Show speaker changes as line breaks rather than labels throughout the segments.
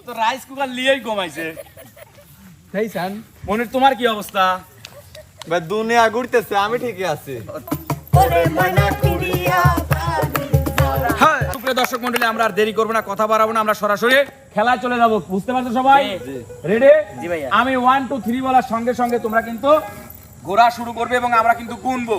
তো rice cooker লিয়েই ঘুমাইছে।
দেখছেন
মনির তোমার কি অবস্থা?
ভাই দুনিয়া ঘুরতেছে, আমি ঠিকই আছি।
সুপ্রিয় দর্শক মন্ডলী, আমরা আর দেরি করবো না, কথা বাড়াবো না, আমরা সরাসরি খেলায় চলে যাবো। বুঝতে পারছো সবাই? রেডি?
জি ভাইয়া।
আমি 1 2 3 বলার সঙ্গে সঙ্গে তোমরা কিন্তু ঘোরা শুরু করবে এবং আমরা কিন্তু গুনবো।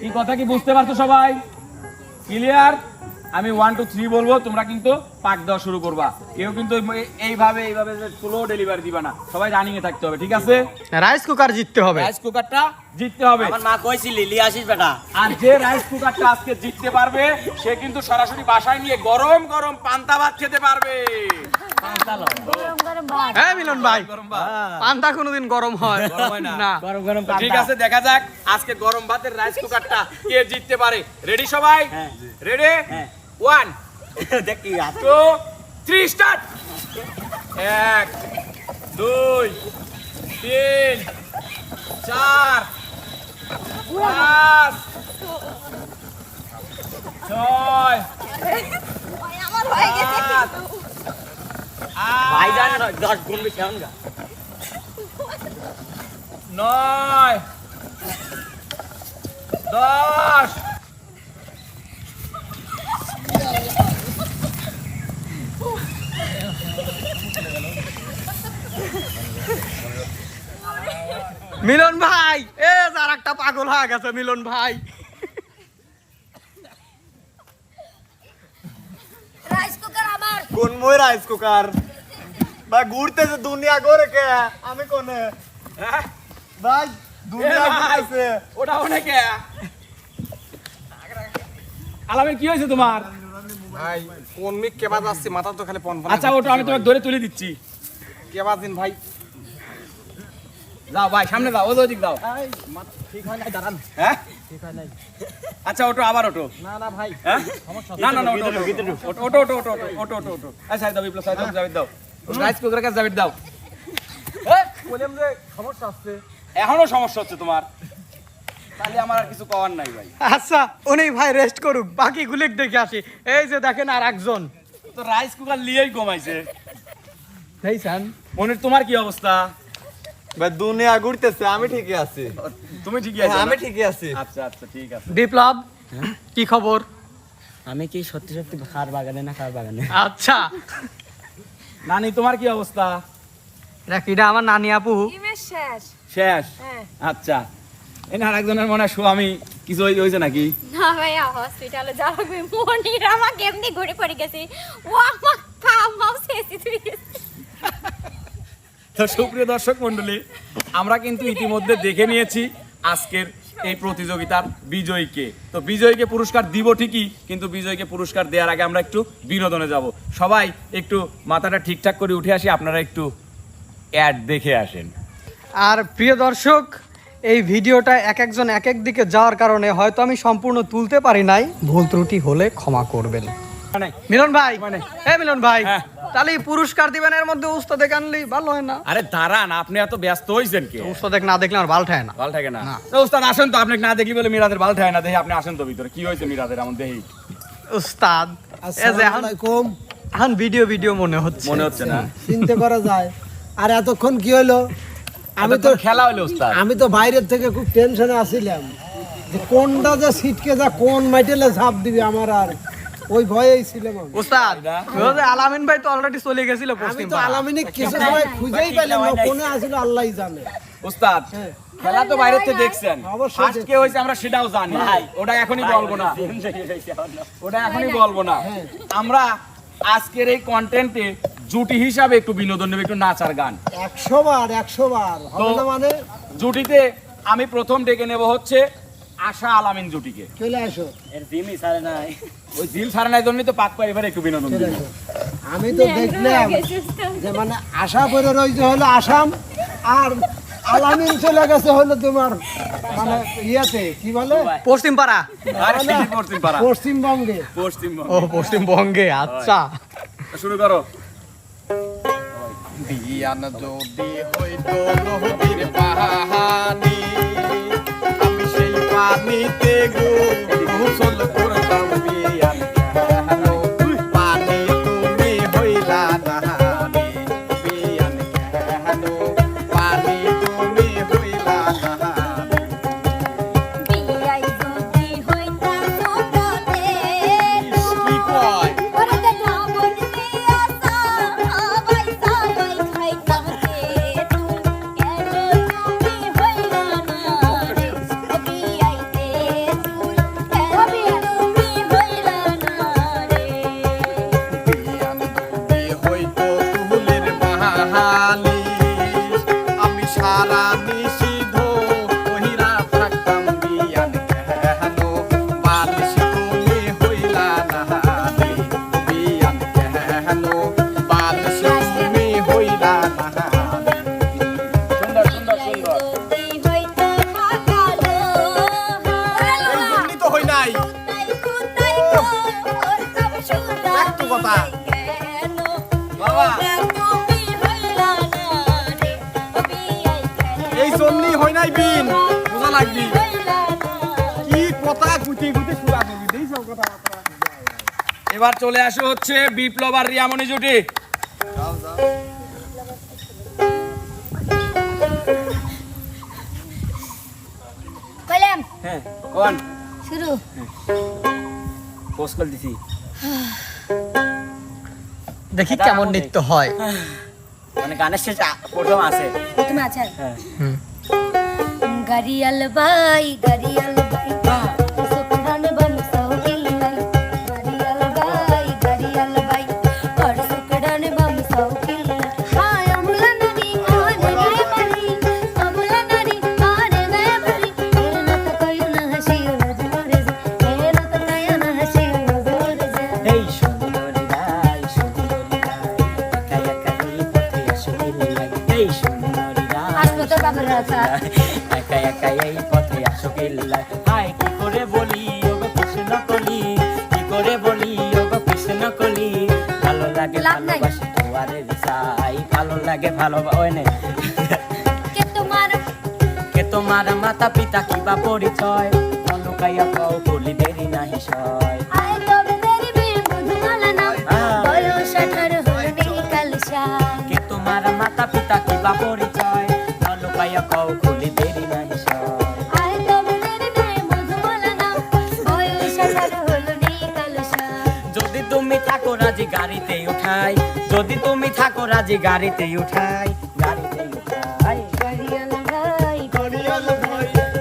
কি কথা কি বুঝতে পারছো সবাই? ক্লিয়ার? আমি 1 2 3 বলবো, তোমরা কিন্তু পাক দেওয়া শুরু করবা। কেউ কিন্তু এইভাবে স্লো ডেলিভারি দিবা না, সবাই রানিং এ থাকতে হবে, ঠিক আছে?
রাইস কুকার জিততে হবে।
রাইস কুকারটা জিততে হবে।
আমার মা কইছিল লিয়ে আসিস বেটা।
আর যে রাইস কুকারটা আজকে জিততে পারবে সে কিন্তু সরাসরি বাসায় নিয়ে গরম গরম পান্তা ভাত খেতে পারবে।
হ্যাঁ মিলন ভাই,
গরম ভাত
পান্তা কোনোদিন গরম হয়
গরম হয় না।
গরম গরম
তো ঠিক আছে, দেখা যাক আজকে গরম ভাতের রাইস কুকারটা কে জিততে পারে। রেডি সবাই?
হ্যাঁ।
রেডি?
হ্যাঁ।
1
দেখি
2 3 স্টার্ট। 1 2 3 4 5 6
ভাই জান 10 গুণ বেশি এখন গা।
9 10
মিলন ভাই, এ যার একটা পাগল হয়ে গেছে মিলন ভাই।
রাইস কুকার আমার
কোন মই রাইস কুকার? ভাই ঘুরতেছে দুনিয়া ঘুরে কে, আমি কোনে?
হ্যাঁ?
ভাই দুনিয়া ঘুরতেছে।
ওটা অনেকে আলামে কি হয়েছে তোমার?
ভাই কোন মিক কে বাজ আসছে, মাথা তো খালি পন পন।
আচ্ছা ওটা আমি তোমাকে ধরে তুলে দিচ্ছি।
কে বাজিন ভাই?
যাও ভাই সামনে যাও, ওদিক যাও।
ঠিক হয় নাই, দাঁড়ান।
হ্যাঁ
ঠিক হয় নাই।
আচ্ছা ওটো আবার ওটো।
না না ভাই,
হ্যাঁ
সমস্যা
না না না ওটো ওটো ওটো ওটো আচ্ছা দাও বিপ্লব সাইড দাও, জাবিদ দাও রাইস কুকারের কাছে জাবিদ দাও।
বললাম যে সমস্যা আসছে।
এখনো সমস্যা হচ্ছে তোমার, তাহলে আমার আর কিছু করার নাই ভাই।
আচ্ছা উনি ভাই রেস্ট করুক, বাকি গুলিক দেখে আসি। এই যে দেখেন আর একজন।
তো রাইস কুকার লিয়েই ঘুমাইছে।
দেখছেন
মনির তোমার কি অবস্থা?
ভাই দুনিয়া ঘুরতেছে, আমি ঠিকই আছি।
তুমি ঠিকই আছো?
আমি ঠিকই আছি।
আচ্ছা আচ্ছা ঠিক আছে।
বিপ্লব কি খবর?
আমি কি সত্যি সত্যি খার বাগানে না খার বাগানে?
আচ্ছা
নানি তোমার কি অবস্থা?
রাকিটা আমার নানি আপু।
ইমেজ শেষ
শেষ?
হ্যাঁ।
আচ্ছা এনে আরেকজনের মনে হয় স্বামী কিছু হয়েছে নাকি?
না ভাইয়া হসপিটালে যাওয়া লাগবে মনির আমাকে এমনি ঘুরে পড়ে গেছি ও আমার পা মাউস এসে তুই
তো সুপ্রিয় দর্শক মন্ডলী, আমরা কিন্তু ইতিমধ্যে দেখে নিয়েছি আজকের এই প্রতিযোগিতার বিজয়ীকে। তো বিজয়ীকে পুরস্কার দিব ঠিকই, কিন্তু বিজয়ীকে পুরস্কার দেওয়ার আগে আমরা একটু বিনোদনে যাব। সবাই একটু মাথাটা ঠিকঠাক করে উঠে আসি, আপনারা একটু অ্যাড দেখে আসেন।
আর প্রিয় দর্শক, এই ভিডিওটা এক একজন এক এক দিকে যাওয়ার কারণে হয়তো আমি সম্পূর্ণ তুলতে পারি নাই, ভুল ত্রুটি হলে ক্ষমা করবেন।
মানে
মিলন ভাই, হ্যাঁ মিলন ভাই,
হ্যাঁ।
তাহলে এই পুরস্কার দিবেন, এর মধ্যে উস্তাদ আনলেই ভালো হয় না?
আরে দাঁড়ান, আপনি এত ব্যস্ত হয়েছেন কে?
উস্তাদ না দেখলে আমার ভাল ঠায় না।
ভাল থাকে না?
না।
তো উস্তাদ আসেন তো, আপনাকে না দেখলি বলে মিরাদের ভাল থাকে না। দেখি আপনি আসেন তো ভিতরে, কি হয়েছে মিরাদের এমন দেখি।
উস্তাদ এখন ভিডিও মনে হচ্ছে।
মনে হচ্ছে না?
চিন্তা করা যায়। আর এতক্ষণ কি হলো, আমি তো
খেলা হলো উস্তাদ।
আমি তো বাইরের থেকে খুব টেনশনে আছিলাম যে কোনটা যে সিটকে যা কোন মাইটেলে ঝাঁপ দিবি, আমার আর ওই ভয়েই ছিলাম আমি।
উস্তাদ ওই যে আলামিন ভাই তো অলরেডি চলে গেছিল
আমি
পশ্চিম
তো
পাড়া।
আলামিনী কিছু সময় খুঁজেই পেলাম না, কোনে আসলে আল্লাহই জানে।
উস্তাদ
হ্যাঁ।
খেলা তো বাইরে থেকে দেখছেন,
অবশ্যই
ফার্স্ট কে হয়েছে আমরা সেটাও জানি। ওটা এখনই বলবো না, ওটা এখনই বলবো না। আমরা আজকের এই কন্টেন্টে জুটি হিসাবে একটু বিনোদন নেব, একটু নাচার গান।
100 বার হবে না মানে?
জুটিতে আমি প্রথম ডেকে নেব হচ্ছে আশা আলামিন জুটিকে।
চলে আসো,
এর জিমি সারে নাই।
ওই জিল সারানার জন্যই তো পাক পাই এবারে একটু বিনোদন
চলে
দেব।
আসো। আমি তো দেখলাম যে মানে আশা করে রয়েছে হলো আসাম, আর আলামিন চলে গেছে হলো তোমার মানে ইয়াতে কি বলে
পশ্চিম পাড়া।
আর পশ্চিম পাড়া,
পশ্চিমবঙ্গে।
পশ্চিমবঙ্গ।
ও পশ্চিমবঙ্গে, আচ্ছা
শুরু করো।
বিয়ান যদি হইতো নদীর পাহানি, আমি সেই পানিতে গোসল করতাম বিয়ান।
নাহালিশ আমি সারা নিষিদ্ধ ওহিরা থাকতাম বিয়ান কেন বালিশ তুমি হইলা নাহালিশ বিয়ান কেন বালিশ তুমি হইলা নাহালিশ সুন্দর সুন্দর সুন্দর
তুই হইতো পাকালো
এই জন্যই তো হই নাই
একটু
কথা। বাবা এই জন্যই হই নাই বিন বোঝা লাগবি কি কথা গুটি গুটি শুরা করবি দেই সব কথা এবার চলে আসো হচ্ছে বিপ্লব আর রিয়ামণি জুটি
কইলাম
হ্যাঁ কোন
শুরু
পোস্ট করে দিছি
দেখি কেমন নৃত্য হয়।
মানে গানের শেষ প্রথম আছে
প্রথমে আছে
হ্যাঁ
গাড়িয়াল বাই সুকরান বন সাউকিল লাই গাড়িয়াল বাই আর সুকরান বন সাউকিল হায় আমলা নদী আনে রে বলি আমলা নদী আনে রে বলি এনা তো কয়ু না হাসি রজরে এনা তো কয়ু না হাসি রজরে
এই সুন্দরী রাই কায়া কাই পথে আসিল লাই এই সুন্দরী রাই
আসতো বাবার রাখা
একা একা এই পথে আসিল লাই হায় কি করে বলি ওগো কৃষ্ণ কলি কি করে বলি ওগো কৃষ্ণ কলি ভালো লাগে
লাভ নাই।
ভালোবাসি তোমারে চাই ভালো লাগে ভালোবাসে কে তোমার মাতা পিতা কিবা পরিচয় অনুকাইয়া পাও বলি দেরি নাহি সয়
আয় তবে মেরি বিয়ে মধুমালা নাম বয়স 18 হলে কালসা
কে তোমার মাতা পিতা কিবা পরিচয় অনুকাইয়া পাও বলি দেরি নাহি সয়
আয় তবে মেরি বিয়ে মধুমালা নাম বয়স 18 হলে কালসা
যদি তুমি থাকো রাজি গাড়িতে উঠাই যদি তুমি থাকো রাজি গাড়িতে উঠাই
গাড়িয়াল ভাই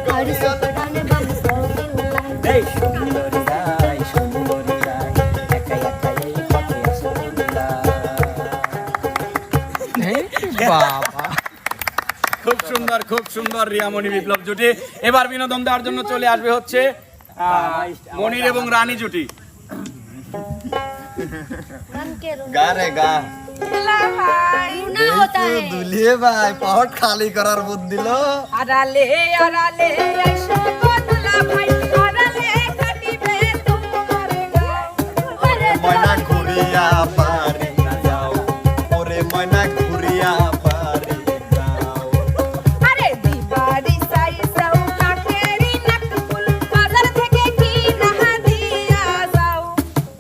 গাড়ি সুকরানে বন সাউকিল লাই
এই সুন্দরী রাই একা একা এই পথে আসিল
বাবা
খুব সুন্দর রিয়ামণি বিপ্লব জুটি এবার বিনোদন দেওয়ার জন্য চলে আসবে হচ্ছে মনির এবং রানী জুটি
রানকে
গা রে গা
রুনা होता है
দুলিয়ে ভাই পট খালি করার বুদ্ধি দিল
আড়ালে আড়ালে আইসো বদলা ভাই আড়ালে কাটিবে তোমার গায়
ময়না ঘুরিয়া পারি যাও ওরে ময়না ঘুরিয়া পারি যাও
আরে দিবাড়ি সাই সাউ কাকেরি নাকফুল বাজার থেকে কি না দিয়া যাও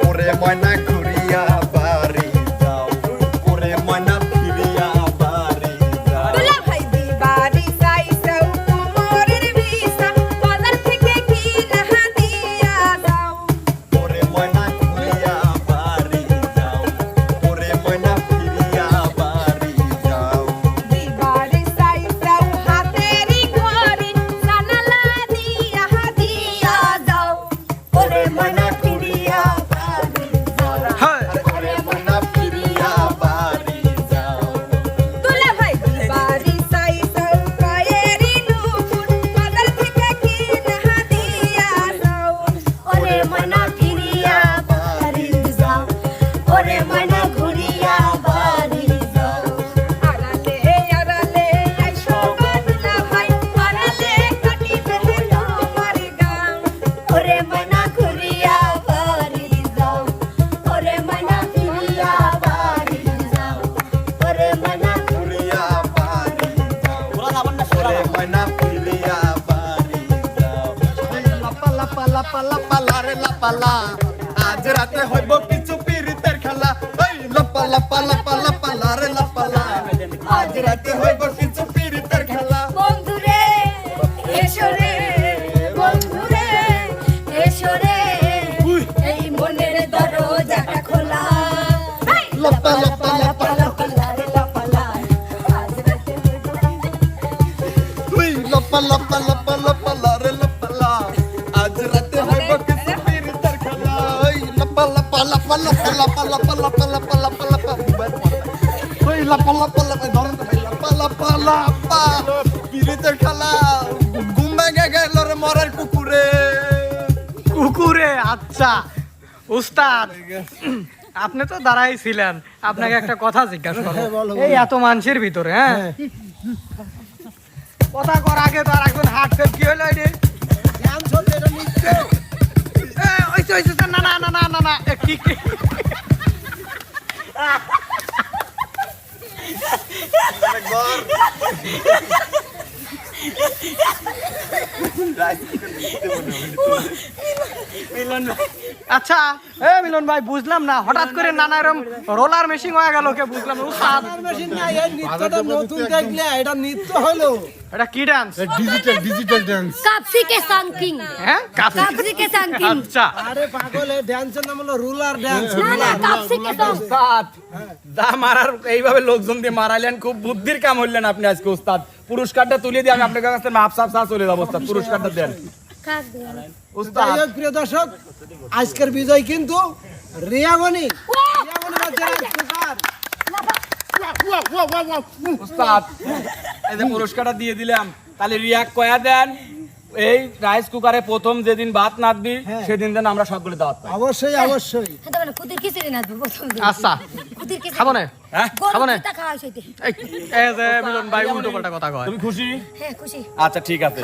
ওরে ময়না ঘুরিয়া পারি যাও ওরে ময়না ফিরিয়া পারি যাও
দুলা ভাই দিবাড়ি সাই সাউ কোমরের ভিসা বাজার থেকে কি না দিয়া যাও
ওরে ময়না ঘুরিয়া পারি যাও ওরে ময়না ফিরিয়া পারি যাও
দিবাড়ি সাই সাউ হাতেরি ঘড়ি জানালা দিয়া দিয়া যাও
ওরে ময়না ঘুরিয়া পারি যাও
হ্যাঁ
ওরে ময়না ফিরিয়া পারি যাও
দুলা ভাই দিবাড়ি সাই সাউ কায়েরি নুপুর বাজার থেকে কি না দিয়া যাও
ওরে মনা ফিরিয়া বাড়ি যাও ওরে মনা ঘুরিয়া বাড়ি যাও
আড়ালে আড়ালে আইসো বদলা ভাই আড়ালে কাটিবে তোমার গাম
ওরে মনা ঘুরিয়া বাড়ি যাও ওরে মনা ফিরিয়া বাড়ি যাও ওরে মনা
ঘুরিয়া পারি যাও
ওরা যাবেন না সোরা
ওরে ময়না ফিরিয়া পারি যাও লাপা লাপা লাপা লাপা লারে লাপা লা আজ রাতে হইব কিছু পিরিতের খেলা ওই লাপা লাপা লাপা লাপা লারে লাপা লা আজ রাতে হইব কিছু পিরিতের খেলা
বন্ধুরে এসরে বন্ধুরে এসরে এই মনের দরজাটা খোলা
লাপা লাপা লাপা
লাপা লারে লাপা লাই আজ রাতে
ওই লাপা লাপা লাপা লাপা লারে লাপা লা আজ রাতে হইব কিছু পিরিতের খেলা ওই লাপা লাপা লাপা লাপা লাপা লাপা লাপা লাপা লাপা লাপা ওই লাপা লাপা লাপা ধরেন তো ভাই লাপা লাপা লাপা পিরিতের খেলা ঘুম ভেঙে গেল রে মরার কুকুরে
কুকুরে আচ্ছা উস্তাদ আপনি তো দাঁড়াই ছিলেন আপনাকে একটা কথা জিজ্ঞাসা করবো এই এত মানুষের ভিতরে হ্যাঁ কথা কর আগে তো আর একজন হার্ট ফেল কি হলো রে
ড্যান্স হচ্ছে এটা নৃত্য
না না না না না না কি আচ্ছা মিলন ভাই বুঝলাম না হঠাৎ করে নানা এরকম রোলার মেশিন হয়ে গেল কে বুঝলাম না উস্তাদ
মেশিন না এই নৃত্যটা নতুন দেখলে এটা নৃত্য হলো
এটা কি ডান্স
ডিজিটাল ডান্স
কাপসি কে সাংকিং
হ্যাঁ
কাপসি কে সাংকিং
আচ্ছা
আরে পাগল এই ড্যান্সের নাম হলো রুলার ড্যান্স
না না কাপসি কে সাং
উস্তাদ দা মারার এইভাবে লোকজন দিয়ে মারাইলেন খুব বুদ্ধির কাম হইলেন আপনি আজকে উস্তাদ পুরস্কারটা তুলে দিয়ে আমি আপনার কাছে মাপ সাপ সাপ চলে যাবো উস্তাদ পুরস্কারটা দেন
কাক দেন
উস্তাদ
যাই হোক প্রিয় দর্শক আজকের বিজয় কিন্তু রিয়ামণি
উস্তাদ এই যে পুরস্কারটা দিয়ে দিলাম তাহলে রিয়াক কয়া দেন এই রাইস কুকারে প্রথম যেদিন ভাত নাদবি সেদিন দেন আমরা সকলে দাওয়াত পাই
অবশ্যই অবশ্যই
এটা মানে কুতির খিচুড়ি না প্রথম দিন
আচ্ছা
কুতির খিচুড়ি
খাবো না
হ্যাঁ
খাবো না
গরুটা খাওয়া হইতে
এই যে মিলন ভাই উল্টো পাল্টা কথা কয়
তুমি খুশি
হ্যাঁ খুশি
আচ্ছা ঠিক আছে